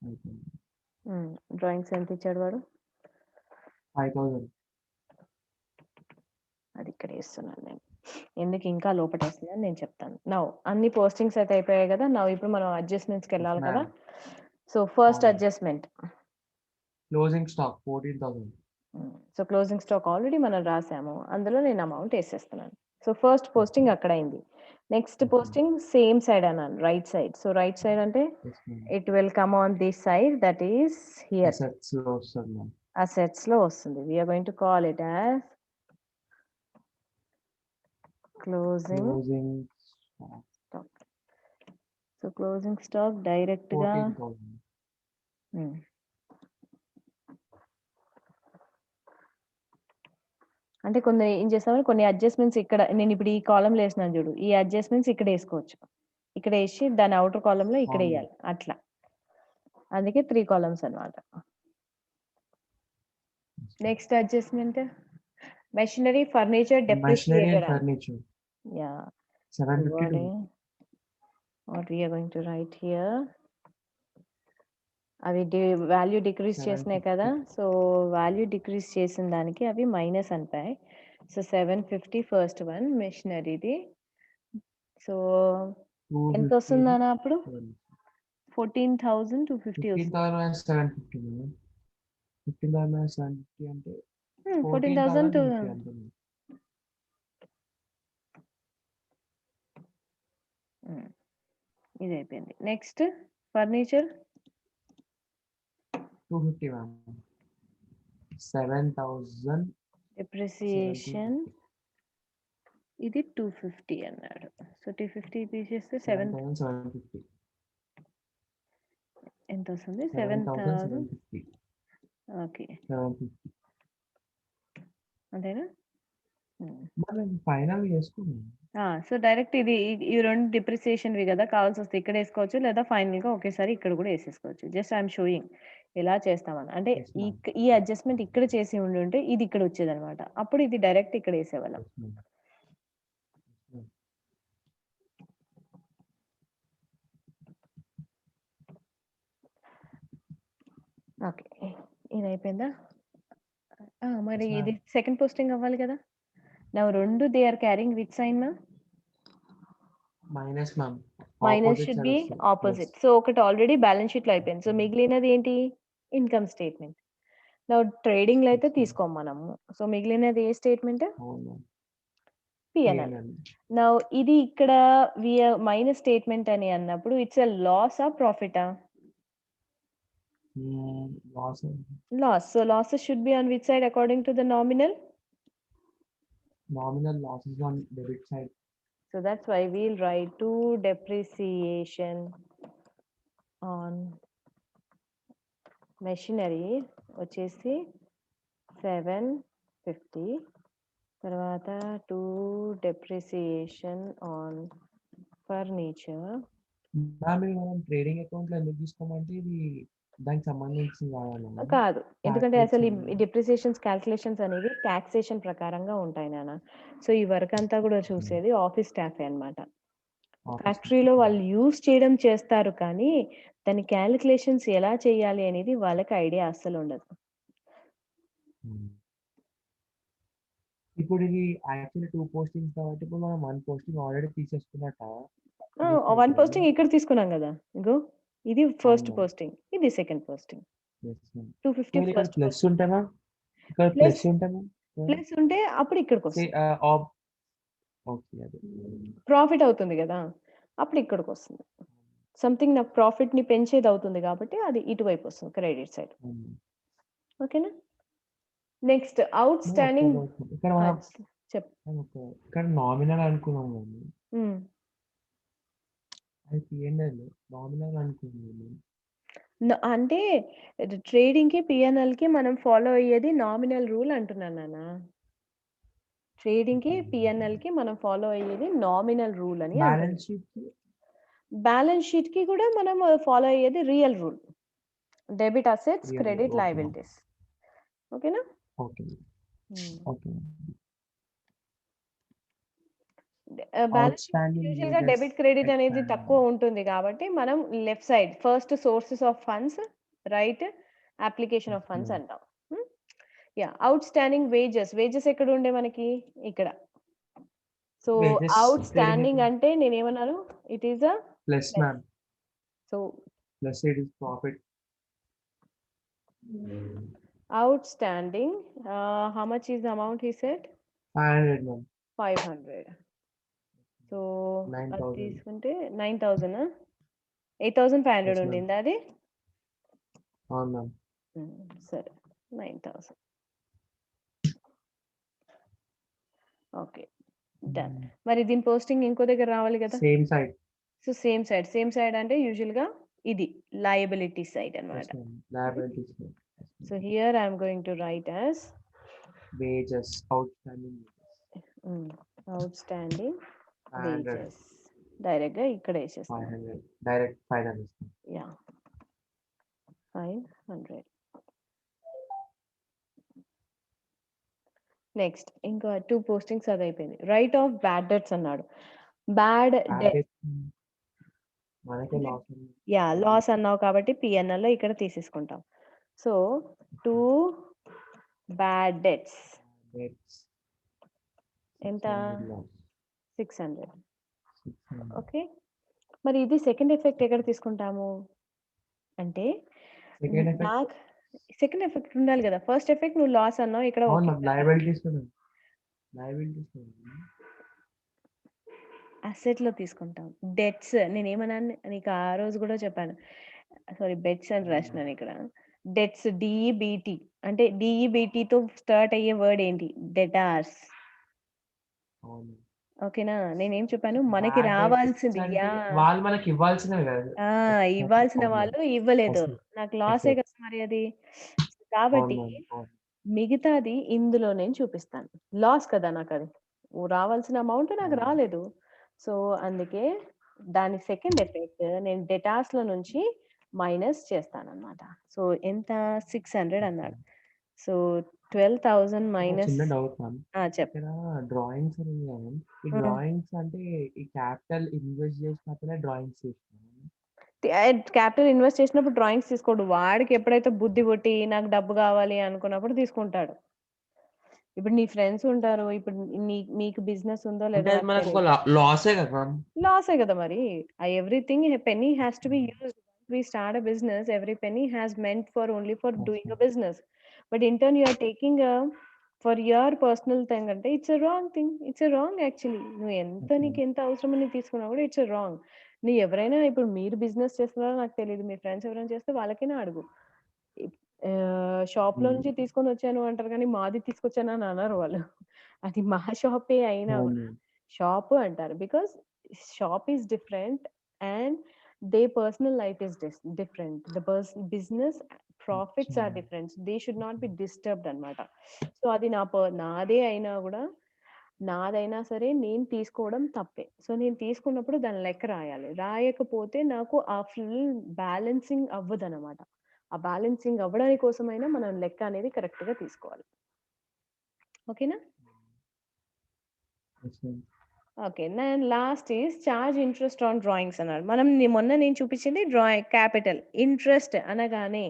5,000. డ్రాయింగ్స్ ఎంత ఇచ్చాడు వాడు? 5,000. అది ఇక్కడ వేస్తున్నాను నేను. ఎందుకు ఇంకా లోపటేస్తుందని నేను చెప్తాను. నౌ అన్ని పోస్టింగ్స్ అయితే అయిపోయాయి కదా! నౌ ఇప్పుడు మనం అడ్జస్ట్‌మెంట్స్‌కి వెళ్ళాలి కదా! సో ఫస్ట్ అవును. Adjustment. Closing stock 14,000. So closing stock already మనం రాసాము. అందులో నేను అమౌంట్ ఏసేస్తున్నాను. సో ఫస్ట్ పోస్టింగ్ అక్కడ అయింది. నెక్స్ట్ పోస్టింగ్ సేమ్ సైడ్ అన్నాను. Right side. So right side అంటే Yes, ma'am. It will come on this side that is here. Assets లో వస్తుంది మ్యామ్. అసెట్స్‌లో వస్తుంది. We are going to call it as closing Closing stock stock. So closing stock డైరెక్ట్‌గా 14,000. అంటే కొన్ని ఏం చేస్తామంటే కొన్ని అడ్జస్ట్‌మెంట్స్ ఇక్కడ నేను ఇప్పుడు ఈ కాలమ్‌లో ఏసినాను చూడు. ఈ అడ్జస్ట్‌మెంట్స్ ఇక్కడ ఏసుకోవచ్చు. ఇక్కడ ఏసి దాని ఔటర్ కాలమ్‌లో ఇక్కడ అవును. ఎయ్యాలి. అట్లా. అందుకే 3 కాలమ్స్ అన్నమాట. Next adjustment machinery, furniture, Machinery and depreciated. furniture yeah! 752. What we are going to write here? అవి వాల్యూ డిక్రీజ్ చేసినాయి కదా! సో వాల్యూ డిక్రీజ్ చేసిన దానికి అవి మైనస్ అంటాయి. సో 750 ఫస్ట్ వన్ మెషినరీది. సో ఎంత 250 వస్తుందన్న అప్పుడు 750. 14,250 వస్తుంది. 15,750 మేడం. 15,750 అంటే 14,000 14,250 అంటుంది. ఇది అయిపోయింది. Next furniture 250 ma'am. 7,000 డిప్రిసియేషన్ ఇది 250 అన్నాడు. సో 250 తీసేస్తే 7,750. ఎంత వస్తుంది? 7,750. ఓకే 750. అంతేనా? మనం ఫైనల్ చేసుకున్నాం. సో డైరెక్ట్ ఈ రెండు డిప్రిసియేషన్వి కదా, కావాల్సి వస్తే ఇక్కడ వేసుకోవచ్చు, లేదా ఫైనల్గా ఒకేసారి ఇక్కడ కూడా వేసేసుకోవచ్చు. జస్ట్ ఐఎమ్ షోయింగ్ ఎలా చేస్తామని. అంటే Yes, ma'am. ఈ అడ్జస్ట్మెంట్ ఇక్కడ చేసి ఉంటే ఇది ఇక్కడ వచ్చేది అనమాట. అప్పుడు ఇది డైరెక్ట్ ఇక్కడ వేసేవాళ్ళం. Yes, ma'am. Yes, ma'am. Okay, ఇది అయిపోయిందా? మరి Yes, ma'am. ఇది సెకండ్ పోస్టింగ్ అవ్వాలి కదా. నా రెండు they are carrying which sign ma'am? Minus, ma'am. Minus Opposite should side be వస్తుంది. ఆపోజిట్. సో ఒకటి ఆల్రెడీ బ్యాలెన్స్ షీట్ లో అయిపోయింది. సో మిగిలినది ఏంటి? Income statement. నా ట్రేడింగ్ లో అయితే Yes, ma'am. తీసుకోం మనము. సో మిగిలినది ఏ స్టేట్మెంట్? అవును. పిఎన్ఎల్. PNL. నా ఇది ఇక్కడ మైనస్ స్టేట్మెంట్ అని అన్నప్పుడు ఇట్స్ ఎ లాస్ ఆ ప్రాఫిటా? Loss. Loss. So losses should be on which side according to the nominal? Nominal losses on debit side. So that's why we'll write to depreciation on machinery వచ్చేసి 750. తర్వాత to depreciation on furniture. మనం trading account లో ఎందుకు తీసుకోమంటే ఇది దానికి సంబంధించి కాదు, ఎందుకంటే అసలు ఈ Taxation. డిప్రిసియేషన్స్ క్యాల్కులేషన్స్ అనేవి టాక్సేషన్ ప్రకారంగా ఉంటాయి నాన్న. సో ఈ వర్క్ అంతా కూడా చూసేది ఆఫీస్ స్టాఫే అన్నమాట. ఫ్యాక్టరీలో వాళ్ళు యూజ్ చేయడం చేస్తారు, కానీ దాని క్యాలిక్యులేషన్స్ ఎలా చేయాలి అనేది వాళ్ళకి ఐడియా అస్సలు ఉండదు. ఇప్పుడు ఇది యాక్చువల్లీ 2 పోస్టింగ్స్ కాబట్టి ఇప్పుడు మనం 1 పోస్టింగ్ ఆల్రెడీ తీసేసుకున్నట్ట. 1 పోస్టింగ్ ఇక్కడ తీసుకున్నాం కదా. ఇగో ఇది ఫస్ట్ అవును. పోస్టింగ్, ఇది సెకండ్ పోస్టింగ్. Yes, ma'am. 250 ఇక్కడ ఫస్ట్ ప్లస్ ఉంటామా? ఇక్కడ Plus. ప్లస్ ఉంటామా? ప్లస్ ఉంటే అప్పుడు ఇక్కడికి వస్తుంది. ఓకే, అదే ప్రాఫిట్ అవుతుంది కదా, అప్పుడు ఇక్కడికి వస్తుంది. సంథింగ్ నాకు ప్రాఫిట్ ని పెంచేది అవుతుంది కాబట్టి అది ఇటువైపు వస్తుంది, క్రెడిట్ సైడ్. ఓకేనా? Next out standing. ఇక్కడ మనం చెప్. ఇక్కడ నామినల్ అనుకున్నాం కానీ అది పిఎన్ఎల్ నామినల్ అనుకున్నాం. అంటే ట్రేడింగ్ కి పిఎన్ఎల్ కి మనం ఫాలో అయ్యేది నామినల్ రూల్ అంటున్నాను నాన్న. ట్రేడింగ్ కి పిఎన్ఎల్ కి మనం ఫాలో అయ్యేది నామినల్ రూల్ అని. బ్యాలెన్స్ షీట్ బ్యాలెన్స్ షీట్ కి కూడా మనం ఫాలో అయ్యేది real rule. Debit assets, Real credit rule, okay. Liabilities. ఓకేనా? Okay okay. బ్యాలెన్స్ యూజువల్ గా డెబిట్ క్రెడిట్ అనేది తక్కువ ఉంటుంది కాబట్టి మనం left side first sources of funds, right application of funds అంటాం. అవుట్ స్టాండింగ్ వేజెస్ ఎక్కడ ఉండే మనకి? ఇక్కడ. సో అవుట్ స్టాండింగ్ అంటే నేనేమన్నాను? It is a plus ma'am. So plus it is profit. outstanding, how much is the amount he said? 500 ma'am. 500. So 9,000. తీసుకుంటే 9,000. 8,500 Yes, ఉండింది అది. అవును మ్యామ్. సరే 9,000. Okay, done. మరి దీని పోస్టింగ్ ఇంకో దగ్గర రావాలి కదా. Same side. So same side అంటే యూజువల్ గా ఇది లయబిలిటీ సైడ్ అన్నమాట. Liabilities. So here I am going to write as wages, outstanding wages. Direct గా ఇక్కడ వేసేస్తాను. 500. Direct 500. యా 500. నెక్స్ట్ ఇంకా 2 పోస్టింగ్స్ అది అయిపోయింది. రైట్ ఆఫ్ బ్యాడ్ డెట్స్ అన్నాడు. బ్యాడ్ డెట్ లాస్ అన్నావు కాబట్టి పిఎన్ఎల్ లో ఇక్కడ తీసేసుకుంటాం. సో 2 బ్యాడ్ డెట్స్ ఎంత? 600. ఓకే, మరి ఇది సెకండ్ ఎఫెక్ట్ ఎక్కడ తీసుకుంటాము? అంటే సెకండ్ ఎఫెక్ట్ నాకు సెకండ్ ఎఫెక్ట్ ఉండాలి గదా! ఫస్ట్ ఎఫెక్ట్ నువ్వు లాస్ అన్నావు. ఇక్కడ అవును ఓకే మ్యామ్. కదా! లయబిలిటీస్ అసెట్‌లో తీసుకుంటాం. డెట్స్ నేనేమన్నాను నీకు ఆ రోజు గూడా చెప్పాను. సారీ బెట్స్ అని రాసినానిక్కడ. డెట్స్ డీఈబీటీ అంటే డీఈబీటీతో స్టార్ట్ అయ్యే వర్డ్ ఏంటి? డెటార్స్. అవును. ఓకేనా? నేనేం చెప్పాను? మనకి బ్యాడ్ డెట్స్ రావాల్సింది అంటే యాహ్! వాళ్ళు మనకి ఇవ్వాల్సినవి కదా! ఆ! ఇవ్వాల్సిన అవును మ్యామ్. వాళ్ళు ఇవ్వలేదు. వస్తుంది. నాకు లాసే ఎస్. కదా మరి అది. అవును కాబట్టి మ్యామ్. అవును. మిగతాది ఇందులో నేను చూపిస్తాను. లాస్ కదా నాకది. రావాల్సిన అమౌంట్ నాకు అవును. రాలేదు. సో, అందుకే దాని సెకండ్ ఎఫెక్ట్ నేను డెటార్స్‌లో నుంచి మైనస్ చేస్తానన్నమాట. సో, ఎంత 600 అన్నాడు. సో, 12,000 ఒక మైనస్ చిన్న డౌట్ మ్యామ్. చెప్పు. ఇక్కడ డ్రాయింగ్స్ అని ఉంది కదా మ్యామ్. ఈ హ్మ్. డ్రాయింగ్స్ అంటే ఈ క్యాపిటల్ ఇన్వెస్ట్ చేసినప్పుడే డ్రాయింగ్స్ చేస్తున్నాను. క్యాపిటల్ ఇన్వెస్ట్ చేసినప్పుడు డ్రాయింగ్స్ తీసుకోడు. వాడికి ఎప్పుడైతే బుద్ధి పుట్టి నాకు డబ్బు కావాలి అనుకున్నప్పుడు తీసుకుంటాడు. ఇప్పుడు నీ ఫ్రెండ్స్ ఉంటారు. ఇప్పుడు మీకు బిజినెస్ ఉందో అంటే లేదో అది నాకు మనకు ఒక తెలీదు. లాసే కదా మ్యామ్. లాసే కదా మరి. Everything a Penney has to be used. We start a business, every penny has meant for only for doing a business. But in turn, you are taking a for your personal thing అంటే it's a wrong thing. It's a wrong actually. నువ్వు నీకెంత అవసరమో నీకు తీసుకున్నా కూడా it's a wrong. నువ్వు ఎవరైనా ఇప్పుడు మీరు బిజినెస్ చేస్తున్నారో నాకు తెలీదు. మీ ఫ్రెండ్స్ ఎవరైనా చేస్తే వాళ్ళకైనా అడుగు. షాప్‌లో నుంచి తీసుకొనొచ్చాను అంటారు కానీ, మాది తీసుకొచ్చానని అనరు వాళ్ళు. అది మా షాపే అయినా గూడా అవును. షాపు అంటారు. Because shop is different and they personal life is different. Business profits are different. They should not be disturbed అన్నమాట. సో, అది నాదే అయినా గూడా నాదైనా సరే నేను తీసుకోవడం తప్పే. సో, నేను తీసుకున్నప్పుడు దాని లెక్క రాయాలి. రాయకపోతే నాకు ఆ ఫుల్ బ్యాలెన్సింగ్ అవ్వదనమాట. ఆ బ్యాలెన్సింగ్ అవ్వడాని కోసమైనా మనం లెక్క అనేది కరెక్ట్‌గా తీసుకోవాలి. ఓకేనా? Yes ma'am. Okay. Last is charge interest on drawings అన్నాడు. మొన్న నేను చూపించింది క్యాపిటల్. ఇంట్రెస్ట్ అనగానే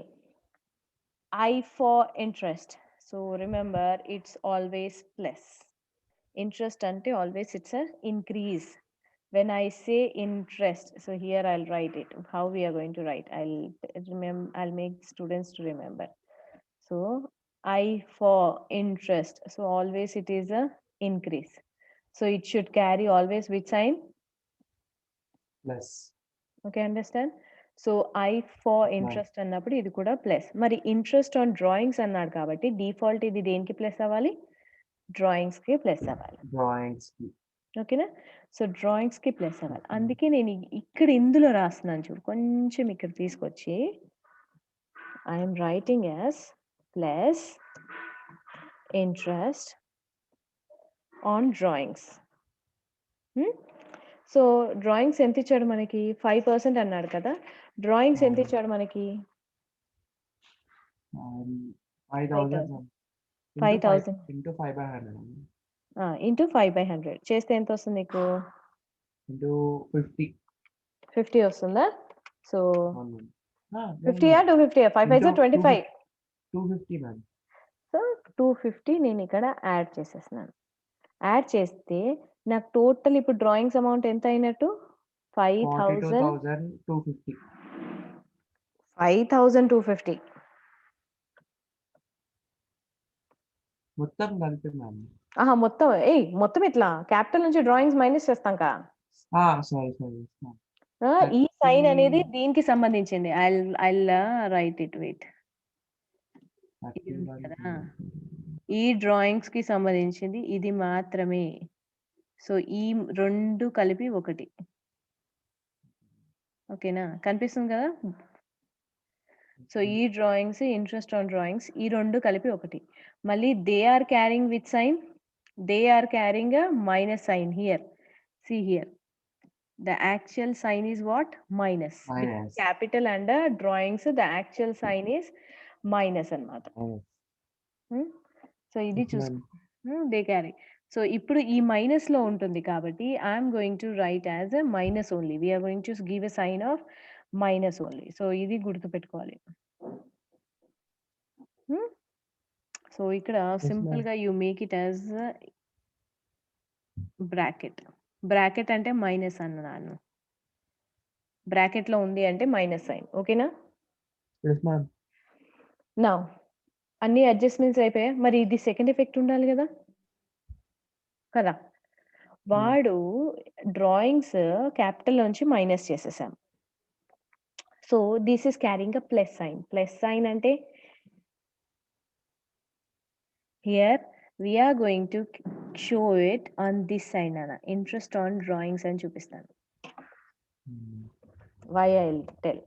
I for interest. So, remember it's always plus. Interest అంటే always it's a increase. When I say interest, so here I'll write it. How we are going to write? I'll make students to remember. So I for interest. So always it is a increase. So it should carry always which sign? Plus. Okay, understand? So I for interest అన్నప్పుడు ఇది కూడా plus. మరి interest on drawings అన్నాడు కాబట్టి default ఇది దేనికి plus అవ్వాలి? డ్రాయింగ్స్‌కి plus అవ్వాలి. డ్రాయింగ్స్‌కి. ఓకేనా? సో, డ్రాయింగ్స్‌కి ప్లస్ అవ్వాలి. అందుకే నేను ఇక్కడ ఇందులో రాస్తున్నాను చూడు. కొంచెం ఇక్కడ తీసుకొచ్చి I am writing as plus interest on drawings. So, drawings ఎంత ఇచ్చాడు మనకి? 5% అన్నాడు కదా! డ్రాయింగ్స్ ఎంత ఇచ్చాడు మనకి? 5,000 5,000. మ్యామ్. 5,000 ఇంటూ 5/100 ఇంటూ 5/100 చేస్తే ఎంతొస్తుంది నీకు? ఇంటూ 50. 50 వస్తుందా? సో, అవును మ్యామ్. 50యా? 250యా? 5 5 ఇంటూ 25. 250 మ్యామ్. సో, 250 నేనిక్కడ యాడ్ చేసేస్తున్నాను. యాడ్ చేస్తే నాకు టోటల్ ఇప్పుడు డ్రాయింగ్స్ అమౌంట్ ఎంత అయినట్టు? 5,000 42,250. 5,250. మొత్తం కలిపి మ్యామ్. ఆహా! మొత్తం ఎట్లా? క్యాపిటల్ నుంచి డ్రాయింగ్స్ మైనస్ చేస్తాం కా. సారీ. మ్యామ్. ఈ సైన్ 30 అనేది దీనికి సంబంధించింది. I'll write it wait. ఇది ఉంది 31 కదా! ఈ డ్రాయింగ్స్‌కి సంబంధించింది ఇది మాత్రమే. సో, ఈ 2 కలిపి 1. ఓకేనా? కనిపిస్తుంది కదా! సో, ఈ డ్రాయింగ్స్, ఇంట్రెస్ట్ ఆన్ డ్రాయింగ్స్ ఈ 2 కలిపి 1. మళ్ళీ they are carrying which sign? They are carrying a minus sign here. See here. The actual sign is what? Minus. Because minus. capital and drawings, the actual sign is minus అన్నమాట. So, ఇది చూసుకో. They carry. So, ఇప్పుడు ఈ మైనస్‌లో ఉంటుంది కాబట్టి I'm going to write as a minus only. We are going to give a sign of minus only. So, ఇది గుర్తుపెట్టుకోవాలి. సో, ఇక్కడ సింపుల్‌గా you make it as bracket. Bracket అంటే మైనస్ అన్నాను. బ్రాకెట్లో ఉంది అంటే మైనస్ సైన్. ఓకేనా? Yes ma'am. నౌ అన్ని అడ్జస్ట్‌మెంట్స్ అయిపోయాయా? మరి ఇది సెకండ్ ఎఫెక్ట్ ఉండాలి గదా! కదా! వాడు డ్రాయింగ్స్ క్యాపిటల్‌లోంచి మైనస్ చేసేసాం. So, this is carrying a plus sign. Plus sign అంటే here we are going to show it on this side అన్న. ఇంట్రెస్ట్ ఆన్ డ్రాయింగ్స్ అని చూపిస్తాను. Why I will tell.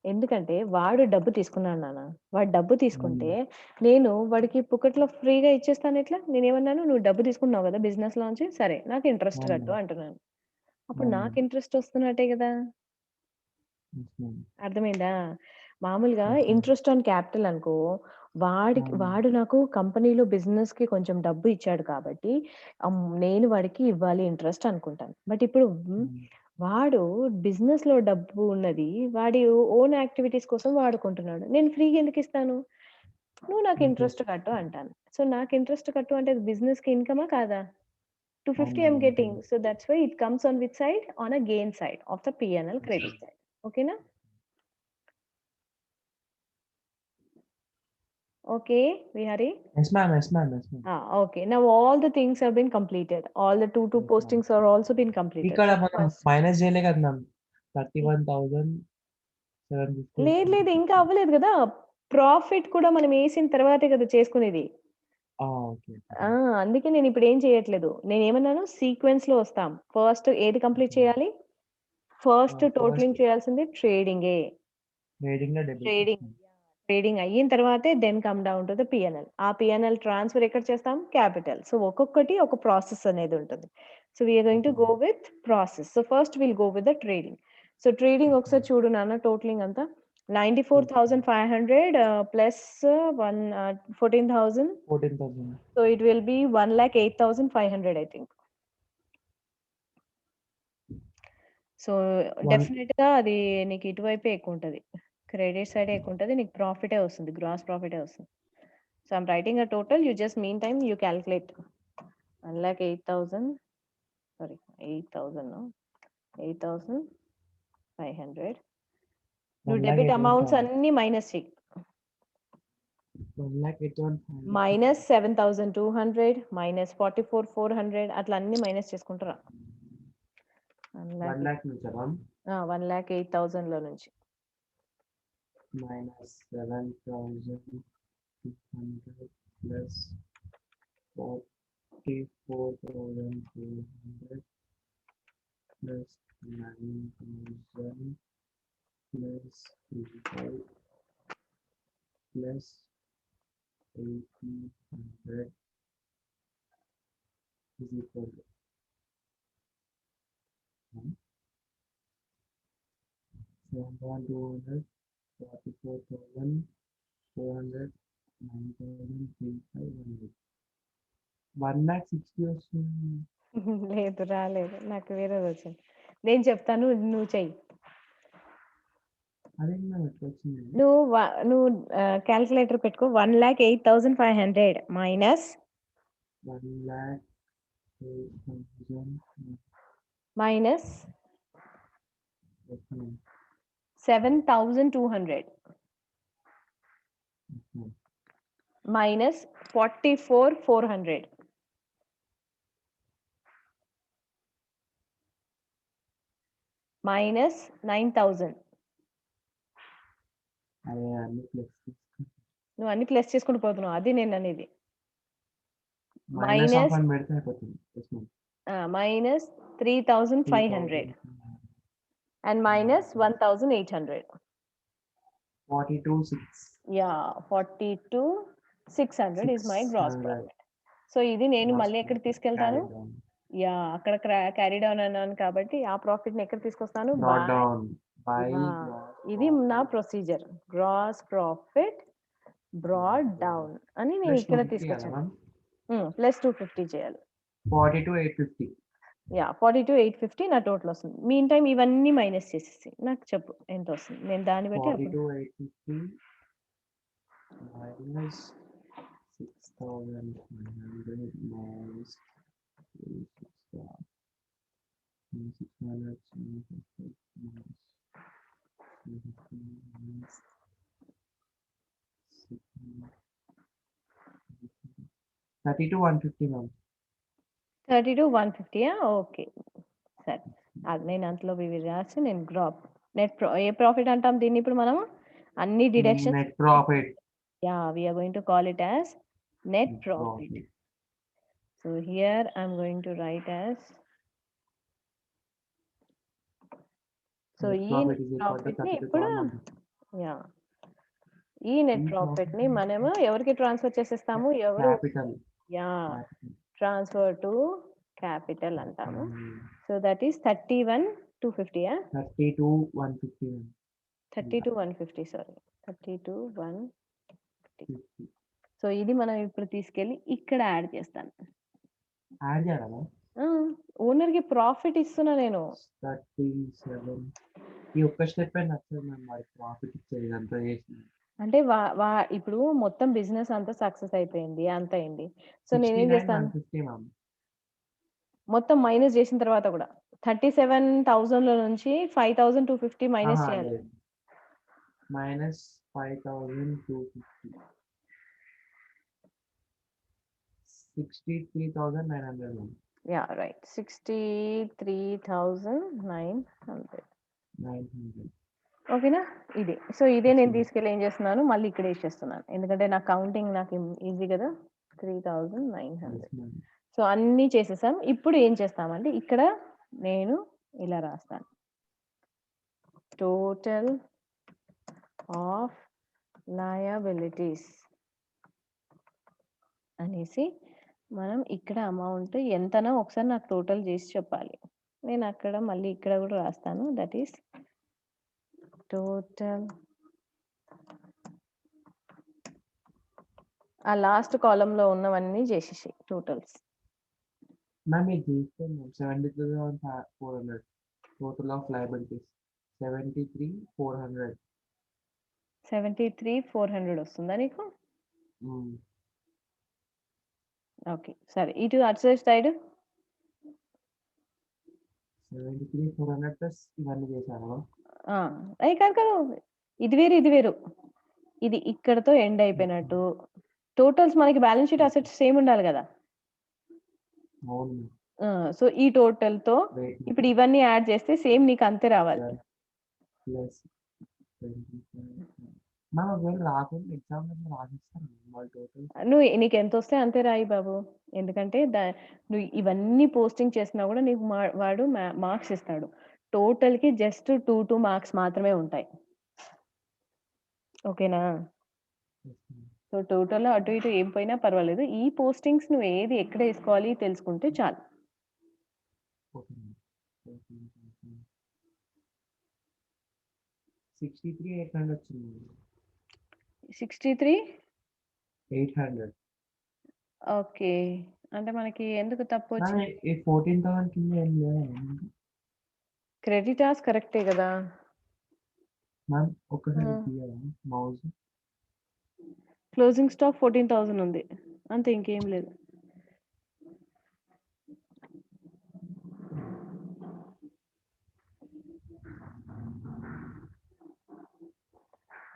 ఎందుకంటే వాడు డబ్బు తీసుకున్నాడు నాన్న. వాడు డబ్బు తీసుకుంటే నేను వాడికి పుక్కట్లో ఫ్రీగా ఇచ్చేస్తాను ఎట్లా? నేనేమన్నాను? "నువ్వు డబ్బు తీసుకున్నావు గదా! బిజినెస్‌లోంచి. సరే నాకు ఇంట్రెస్ట్ కట్టు" అంటున్నాను. అప్పుడు నాకు ఇంట్రెస్ట్ వస్తున్నట్టే గదా! అర్థమైందా? మామూలుగా ఇంట్రెస్ట్ ఆన్ క్యాపిటల్ అనుకో, వాడు నాకు కంపెనీలో బిజినెస్‌కి కొంచెం డబ్బు ఇచ్చాడు కాబట్టి, నేను వాడికి ఇవ్వాలి ఇంట్రెస్ట్ అనుకుంటాను. బట్ ఇప్పుడు వాడు బిజినెస్‌లో డబ్బు ఉన్నది వాడి ఓన్ యాక్టివిటీస్ కోసం వాడుకుంటున్నాడు. నేను ఫ్రీగా ఎందుకిస్తాను? నువ్వు నాకు ఇంట్రెస్ట్ కట్టు అంటాను. సో, నాకు ఇంట్రెస్ట్ కట్టు అంటే అది బిజినెస్‌కి ఇన్‌కమా కాదా? 250 I'm getting. So, that's why it comes on which side? On a gain side of the P&L credit side. ఓకేనా? Okay, Vihari? Yes ma'am, yes ma'am, yes ma'am. Okay. Now all the things have been completed. All the 2 Yes, ma'am. postings are also been completed. ఇక్కడ మనం First. Minus చేయలే కదా ma'am. 31,750. లేదు ఇంకా అవ్వలేదు గదా! Profit కూడా మనం ఏసిన తర్వాతే కదా చేసుకునేది. ఓకే. అందుకే నేనిప్పుడు ఏం చేయట్లేదు. నేనేమన్నాను సీక్వెన్స్‌లో వస్తాం. ఫస్ట్ ఏది కంప్లీట్ చేయాలి? ఫస్ట్ టోటలింగ్ చేయాల్సింది ట్రేడింగే. ట్రేడింగ్‌లో డెబిట్ ట్రేడింగ్. ట్రేడింగ్ అయిన తర్వాతే then come down to the P&L. ఆ P&L ట్రాన్స్‌ఫర్ ఎక్కడ చేస్తాం? క్యాపిటల్. సో, ఒక్కొక్కటి ఒక ప్రాసెస్ అనేది ఉంటుంది. So, we are going to go with process. So, first will go with the trading. So, trading ఒకసారి చూడు నాన్న టోటలింగ్ అంతా. 94,500 ప్లస్ 14,000. 14,000. సో, ఇట్ విల్ బి 1,08,500 ఐ థింక్. సో, డెఫినిట్‌గా అది నీకు ఇటువైపే ఎక్కువుంటది. క్రెడిట్ సైడే ఎక్కువుంటది. నీకు ప్రాఫిటే వస్తుంది. గ్రాస్ ప్రాఫిటే వస్తుంది. So, I'm writing a total. You just meantime you calculate. 1,08,000. Sorry, 8,000. No, 8,500. నువ్వు డెబిట్ అమౌంట్స్ అన్ని మైనస్ చెయ్యి. 1,81,500. మైనస్ 7,200 మైనస్ 44,400 అట్లా అన్ని మైనస్ చేసుకుంటారా? 1,00,000 నుంచా మ్యామ్? 1,08,000 లో నుంచి. Minus 7,200 plus 44,400 plus 9,000 plus 35 plus 1,800 is equal to 7,200, 44,400, 9,035, 1,60,000 వస్తుంది. లేదు రాలేదు. నాకు వేరేది వచ్చింది. నేను చెప్తాను నువ్వు చెయ్యి. అదేంటి మ్యామ్ ఎట్లా వచ్చింది? నువ్వు క్యాలిక్యులేటర్ పెట్టుకో. 1,08,500 మైనస్ 1,08,000 మైనస్ 7,200 మైనస్ 44,400 మైనస్ 9,000. అదే అన్ని ప్లస్ నువ్వు అన్ని ప్లస్ చేసుకుంటూ పోతున్నావు. అది నేను అనేది. మైనస్ మైనస్ పెడితే అయిపోతుంది. Minus 3,500 and minus 1,800. 42,600. Yeah, 42,600 is my gross profit. So ఇది నేను మళ్ళీ ఎక్కడికి తీసుకెళ్తాను? అక్కడ క్యారీ డౌన్ అన్నాను కాబట్టి ఆ ప్రాఫిట్ ని ఎక్కడ తీసుకొస్తాను? ఇది నా procedure. Gross profit brought down అని నేను ఇక్కడ తీసుకొచ్చాను. ప్లస్ 250 చేయాలి. 42,850. 42,850 నా టోటల్ వస్తుంది. మీన్ టైం ఇవన్నీ మైనస్ చేసేసి నాకు చెప్పు ఎంత వస్తుంది. నేను దాన్ని బట్టి 42,850 minus 6,500 minus 30 to 150, ma'am. 30 to 150. Okay, సరే. అది నేను అంతలో ఇవి రాసి నేను ఏ ప్రాఫిట్ అంటాం దీన్ని ఇప్పుడు మనము అన్ని deductions. Net profit. Yeah, we are going to call it as net Net profit. profit. So here I'm going to write as, so Net ఈ profit net is equal to profit ని 32 ఇప్పుడు thousand. ఈ net ఈ profit ని profit మనము ఎవరికి transfer చేసేస్తాము? ఎవరు? capital. Capital. Transfer to capital అంటాము. So that is 31,250. 30 to 150. 30 to 150, sorry, 30 to 150. So ఇది మనం ఇప్పుడు తీసుకెళ్ళి ఇక్కడ యాడ్ చేస్తాను. యాడ్ చేయాలా? ఓనర్ కి ప్రాఫిట్ ఇస్తున్నా నేను. 37. ఈ ఒక్క స్టెప్ నచ్చదు మ్యామ్, మరి ప్రాఫిట్ ఇచ్చేది అంతా చేసి. అంటే ఇప్పుడు మొత్తం బిజినెస్ అంతా సక్సెస్ అయిపోయింది, అంత అయింది. సో నేనేం చేస్తాను, 150 మ్యామ్. మొత్తం మైనస్ చేసిన తర్వాత కూడా 37,000 లో నుంచి 5,250 మైనస్ చేయాలి. మైనస్ 5,250. 63,900. Yeah, right, 63,900. ఓకేనా? ఇది. సో ఇదే నేను తీసుకెళ్ళి ఏం చేస్తున్నాను, మళ్ళీ ఇక్కడ వేసేస్తున్నాను, ఎందుకంటే నాకు కౌంటింగ్ నాకు ఈజీ కదా. 3,900. సో అన్నీ చేసేసాం. ఇప్పుడు ఏం చేస్తామంటే ఇక్కడ నేను ఇలా రాస్తాను, టోటల్ ఆఫ్ లయబిలిటీస్ అనేసి మనం ఇక్కడ అమౌంట్ ఎంతనో ఒకసారి నాకు టోటల్ చేసి చెప్పాలి. నేను అక్కడ మళ్ళీ ఇక్కడ కూడా రాస్తాను, దట్ ఈస్ టోటల్. ఆ లాస్ట్ కాలంలో ఉన్నవన్నీ చేసేసి టోటల్స్. మ్యామ్ ఇది తీసుకోండి, 73,400 టోటల్ ఆఫ్ లయబిలిటీస్. 73,400. 73,400 వస్తుందా నీకు? ఓకే, సరే. ఇటు అటు సైడ్ 73,400 ప్లస్ ఇవన్నీ చేశాను. అయి కాదు, ఇది వేరు ఇది వేరు. ఇది ఇక్కడతో ఎండ్ అయిపోయినట్టు. టోటల్స్ మనకి బ్యాలెన్స్ షీట్ అసెట్స్ సేమ్ ఉండాలి కదా. అవును. సో ఈ టోటల్ తో ఇప్పుడు ఇవన్నీ యాడ్ చేస్తే సేమ్ నీకు అంతే రావాలి. ప్లస్ మ్యామ్ ఒకవేళ రాకుండా ఎగ్జామ్ రాసిస్తాను టోటల్. నీకు ఎంత వస్తే అంతే రాయి బాబు, ఎందుకంటే నువ్వు ఇవన్నీ పోస్టింగ్ చేసినా కూడా నీకు వాడు మార్క్స్ ఇస్తాడు. టోటల్ కి జస్ట్ 2 మార్క్స్ మాత్రమే ఉంటాయి. ఓకేనా? సో టోటల్ అటు ఇటు ఏం పోయినా పర్వాలేదు, ఈ పోస్టింగ్స్ నువ్వు ఏది ఎక్కడ వేసుకోవాలి తెలుసుకుంటే చాలు. 63,800 వచ్చింది. 63,800. ఓకే, అంటే మనకి ఎందుకు తప్పు వచ్చింది? 14,000 కింద ఏం లేదా? క్రెడిటార్స్ కరెక్టే కదా మ్యామ్? ఒక్కసారి మౌస్. క్లోజింగ్ స్టాక్ 14,000 ఉంది, అంతే, ఇంకేం లేదు.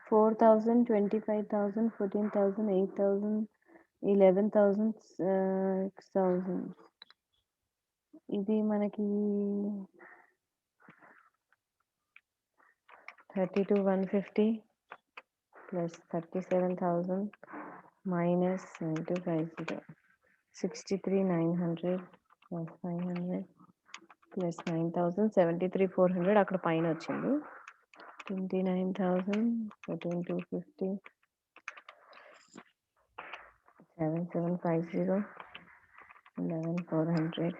$4,000, $25,000, $14,000, $8,000, $11,000, $6,000. ఇది మనకి 32,150 plus 37,000 minus 9,250. 63,900 plus 500 plus 9,000, 73,400 అక్కడ పైన వచ్చింది. 29,000, 14,250, 7,750, 11,400.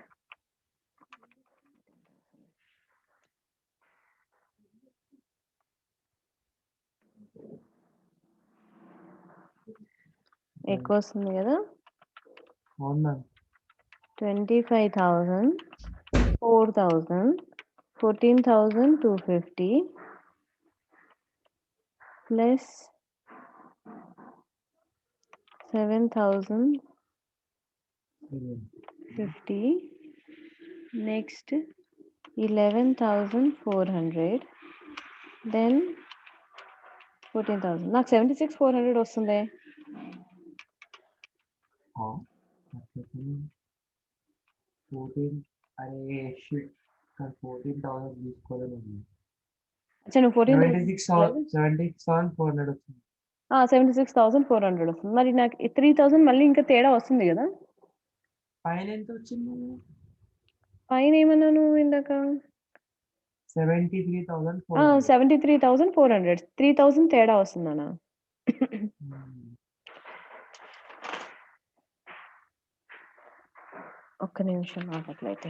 ఎక్కువ వస్తుంది కదా. 25,000, 4,000, 14,250 plus 7,050. Next 11,400 దెన్ 14,000 నాకు 76,400 వస్తుంది. 14 అరే షిట్ 14,000 తీసుకోలేదు. అచ్చా నువ్వు 14,000 76,400 వచ్చింది. 76,400 వస్తుంది. మరి నాకు 3,000 మళ్ళీ ఇంకా తేడా వస్తుంది కదా. పైన ఎంత వచ్చింది? పైన ఏమన్నాను ఇందాక? 73,400. 73,400 3,000 తేడా వస్తుందన్నా. ఒక్క నిమిషం అట్లయితే.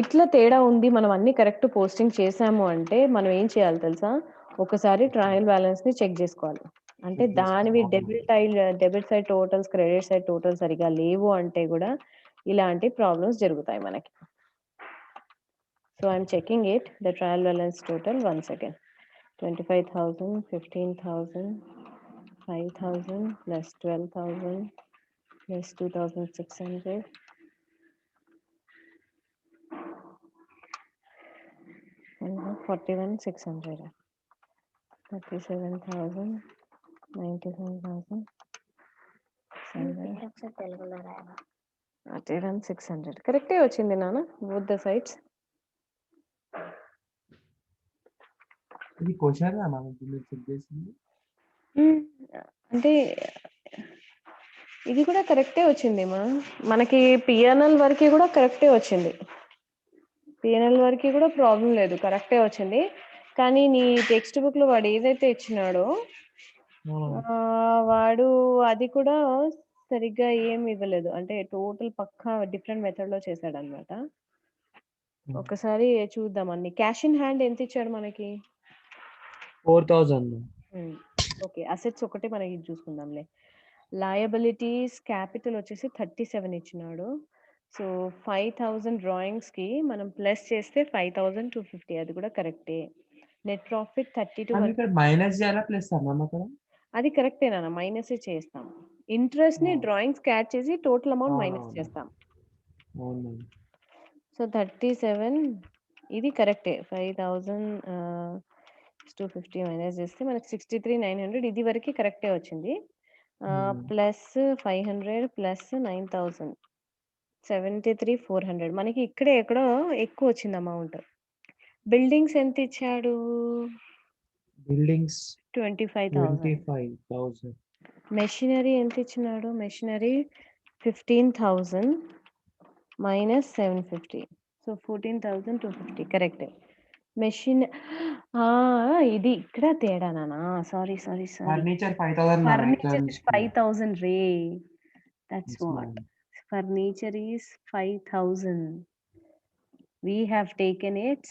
ఇట్లా తేడా ఉంది, మనం అన్ని కరెక్ట్ పోస్టింగ్ చేసాము అంటే మనం ఏం చేయాలి తెలుసా? ఒకసారి ట్రయల్ బ్యాలెన్స్ ని చెక్ చేసుకోవాలి. అంటే దానివి debit side totals, credit side totals సరిగా లేవు అంటే కూడా ఇలాంటి ప్రాబ్లమ్స్ జరుగుతాయి మనకి. So I'm checking it the trial balance total. 1 second. 25,000, 15,000, 5,000 plus 12,000 plus 2,600. 41,600. 37,000, 97,000, 31,600. కరెక్టే వచ్చింది నాన్న, బోత్ ద సైడ్స్. ఇది క్వశ్చన్ మనం చెక్ చేసింది. అంటే ఇది కూడా కరెక్టే వచ్చింది మనకి. పిఎన్ఎల్ వరకు కూడా కరెక్టే వచ్చింది. పిఎన్ఎల్ వరకు కూడా ప్రాబ్లం లేదు, కరెక్టే వచ్చింది. కానీ నీ టెక్స్ట్ బుక్ లో వాడు ఏదైతే ఇచ్చినాడో వాడు అది కూడా సరిగ్గా ఏం ఇవ్వలేదు. అంటే టోటల్ పక్కా డిఫరెంట్ మెథడ్ లో చేశాడు అనమాట. ఒకసారి చూద్దాం. అన్ని క్యాష్ ఇన్ హ్యాండ్ ఎంత ఇచ్చాడు మనకి? 4,000. ఓకే, అసెట్స్ ఒకటే మనకి చూసుకుందాంలే. లయబిలిటీస్ క్యాపిటల్ వచ్చేసి 37 ఇచ్చినాడు. సో 5,000 డ్రాయింగ్స్ కి మనం ప్లస్ చేస్తే 5,250, అది కూడా కరెక్టే. Net profit 32. మైనస్ చేయాలా ప్లస్ అక్కడ? అది కరెక్టేనా? మైనస్ చేస్తాం. ఇంట్రెస్ట్ ని డ్రాయింగ్స్ యాడ్ చేసి టోటల్ అమౌంట్ మైనస్ చేస్తాం. సో 37 ఇది కరెక్టే. 5,250 మైనస్ చేస్తే మనకి 63,900 ఇది వరకు కరెక్టే వచ్చింది. ప్లస్ 500 ప్లస్ 9,000 73,400 మనకి ఇక్కడే ఎక్కడో ఎక్కువ వచ్చింది అమౌంట్. బిల్డింగ్స్ ఎంత ఇచ్చాడు? బిల్డింగ్స్ 25,000. మెషినరీ ఎంత ఇచ్చినాడు? Machinery 15,000 minus 750, so 14,250 correct. Machine ఇది ఇక్కడ తేడానా? Sorry furniture 5,000. ఫర్నిచర్ 5,000 రే. That's what. Furniture is 5,000. we have taken it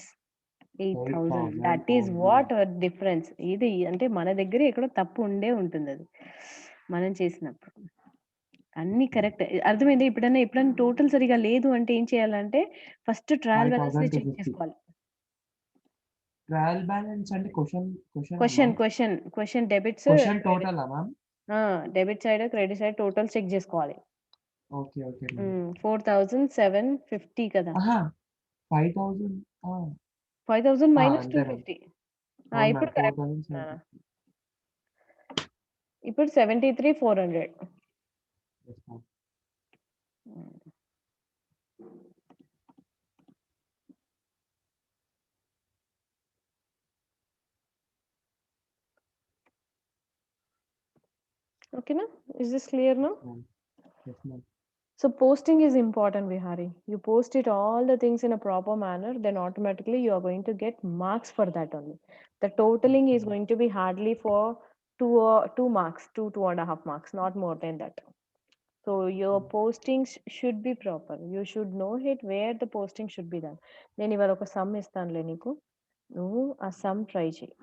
8,000. that is what difference. ఇది అంటే మన దగ్గర ఎక్కడో తప్పు ఉండే ఉంటుంది, అది మనం చేసినప్పుడు. అన్ని కరెక్ట్ అర్థమైంది. ఎప్పుడైనా టోటల్ సరిగా లేదు అంటే ఏం చేయాలంటే ఫస్ట్ ట్రయల్ బ్యాలెన్స్ ని చెక్ చేసుకోవాలి. ట్రయల్ బ్యాలెన్స్ అంటే question debits total debit side credit side total check చేసుకోవాలి. ఓకే 4,750 కదా. 5,000 మైనస్ 250. ఇప్పుడు కరెక్ట్. ఇప్పుడు 73,400. Okay na? Is this clear now? Yes, ma'am. So posting is important, Vihari. You post it all the things in a proper manner, then automatically you are going to get marks for that only. The totaling is going to be hardly for 2 marks, 2.5 marks, not more than that. So your postings should be proper. You should know it where the posting should be done. నేను ఇవాళ ఒక some ఇస్తానులే నీకు, నువ్వు ఆ some try చేయి.